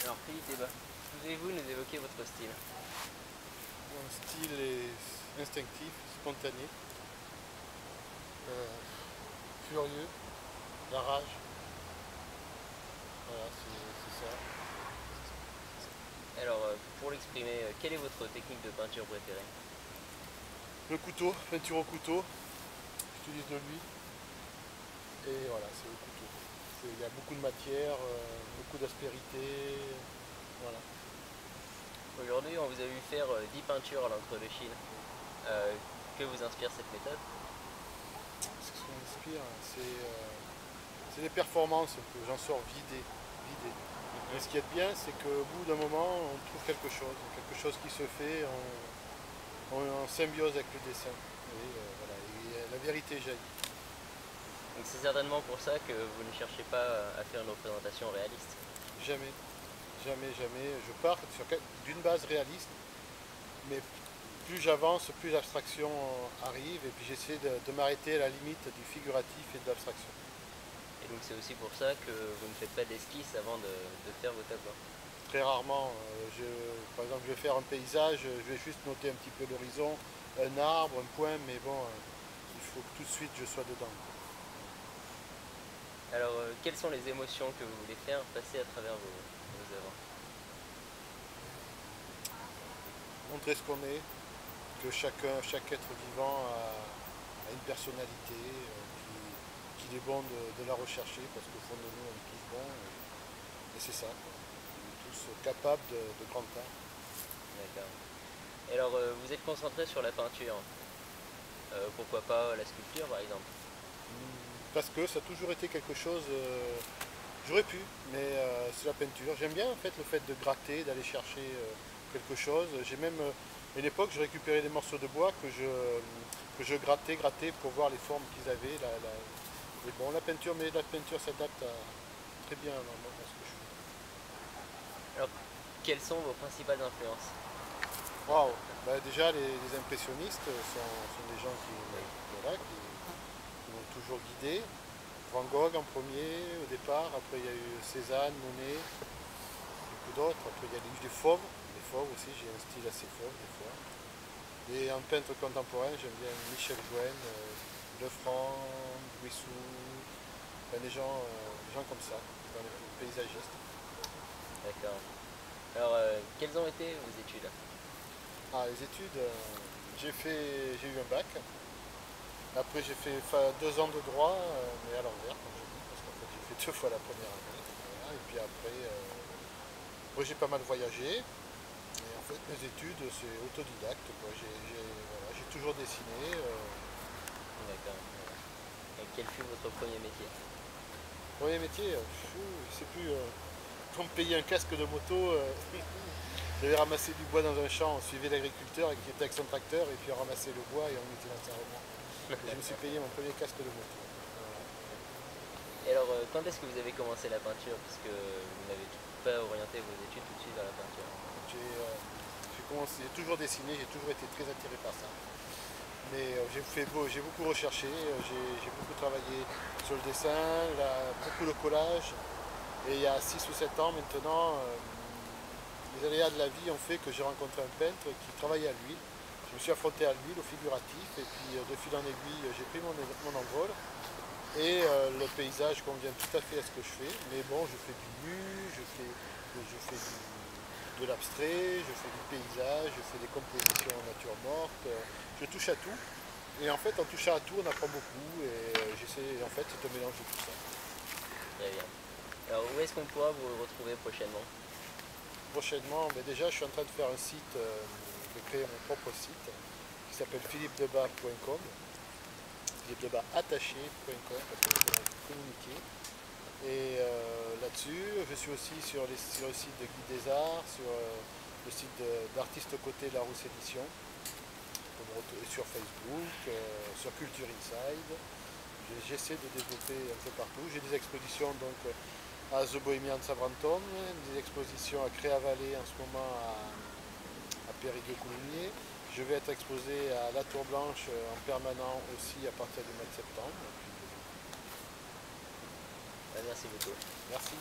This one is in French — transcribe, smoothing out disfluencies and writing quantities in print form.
Alors Philippe Débat, pouvez-vous nous évoquer votre style? Mon style est instinctif, spontané, euh, furieux, la rage. Voilà, c'est ça. Alors pour l'exprimer, quelle est votre technique de peinture préférée? Le couteau, peinture au couteau, j'utilise de l'huile et voilà, c'est au couteau. Il y a beaucoup de matière, beaucoup d'aspérité, voilà. Aujourd'hui on vous a vu faire 10 peintures à l'encre de Chine. Que vous inspire cette méthode? Ce qui m'inspire, c'est les performances un peu. J'en sors vidé, vidé. Mais ce qui est bien, c'est qu'au bout d'un moment, on trouve quelque chose qui se fait en symbiose avec le dessin. Et, voilà, et la vérité jaillit. Donc c'est certainement pour ça que vous ne cherchez pas à faire une représentation réaliste. Jamais, jamais, jamais. Je pars d'une base réaliste, mais plus j'avance, plus l'abstraction arrive, et puis j'essaie de m'arrêter à la limite du figuratif et de l'abstraction. Et donc c'est aussi pour ça que vous ne faites pas d'esquisse avant de faire vos tableaux. Très rarement, par exemple, je vais faire un paysage, je vais juste noter un petit peu l'horizon, un arbre, un point, mais bon, il faut que tout de suite je sois dedans. Alors quelles sont les émotions que vous voulez faire passer à travers vos œuvres? Montrer ce qu'on est, que chaque être vivant a une personnalité, qu'il est bon de la rechercher, parce qu'au fond de nous, on est tous bons, et c'est ça, quoi. On est tous capables de grand art. D'accord. Et alors vous êtes concentré sur la peinture. Pourquoi pas la sculpture par exemple? Parce que ça a toujours été quelque chose, j'aurais pu, mais c'est la peinture. J'aime bien en fait le fait de gratter, d'aller chercher quelque chose. J'ai même, à une époque, je récupérais des morceaux de bois que je grattais pour voir les formes qu'ils avaient. Et bon, la peinture s'adapte très bien à ce que je fais. Alors quelles sont vos principales influences? Waouh! Bah, déjà, les impressionnistes sont des gens voilà, qui m'ont toujours guidé. Van Gogh en premier au départ, après il y a eu Cézanne, Monet, beaucoup d'autres. Après il y a eu des fauves aussi, j'ai un style assez fauve des fois. Et en peintre contemporain, j'aime bien Michel Jouen, Lefranc, Guissou, enfin, des gens comme ça, dans les paysagistes. D'accord. Alors quelles ont été vos études? Ah, les études, j'ai eu un bac. Après j'ai fait 2 ans de droit, mais à l'envers, comme je dis, parce qu'en fait j'ai fait 2 fois la première année. Voilà. Et puis après, j'ai pas mal voyagé. Et en fait, mes études, c'est autodidacte, quoi. Voilà, j'ai toujours dessiné. D'accord. Et quel fut votre premier métier? Premier métier, je sais plus. Pour me payer un casque de moto, j'avais ramassé du bois dans un champ, on suivait l'agriculteur qui était avec son tracteur, et puis on ramassait le bois et on mettait dans sa remorque. Et je me suis payé mon premier casque de moto. Voilà. Et alors quand est-ce que vous avez commencé la peinture? Puisque vous n'avez pas orienté vos études tout de suite vers la peinture. J'ai commencé, j'ai toujours dessiné, j'ai toujours été très attiré par ça. Mais j'ai beaucoup recherché, j'ai beaucoup travaillé sur le dessin, beaucoup le collage. Et il y a 6 ou 7 ans maintenant, les aléas de la vie ont fait que j'ai rencontré un peintre qui travaillait à l'huile. Je me suis affronté à l'huile, au figuratif, et puis de fil en aiguille, j'ai pris mon envol. Et le paysage convient tout à fait à ce que je fais. Mais bon, je fais du nu, de l'abstrait, je fais du paysage, je fais des compositions en nature morte. Je touche à tout. Et en fait, en touchant à tout, on apprend beaucoup. Et en fait, c'est un mélange de tout ça. Très bien. Alors où est-ce qu'on pourra vous retrouver prochainement? Prochainement, mais déjà, je suis en train de faire un site, de créer mon propre site qui s'appelle philippedeba.com, philippedebaattaché.com, parce que je vais communiquer. Et là-dessus, je suis aussi sur le site de Guy des Arts, sur le site d'Artistes Côté Larousse Édition, sur Facebook, sur Culture Inside. J'essaie de développer un peu partout. J'ai des expositions donc à The Bohemian de Savranton, des expositions à Créa-Vallée en ce moment à Périgueux-Coulommiers. Je vais être exposé à La Tour Blanche en permanent aussi à partir du mois de septembre. Merci beaucoup. Merci.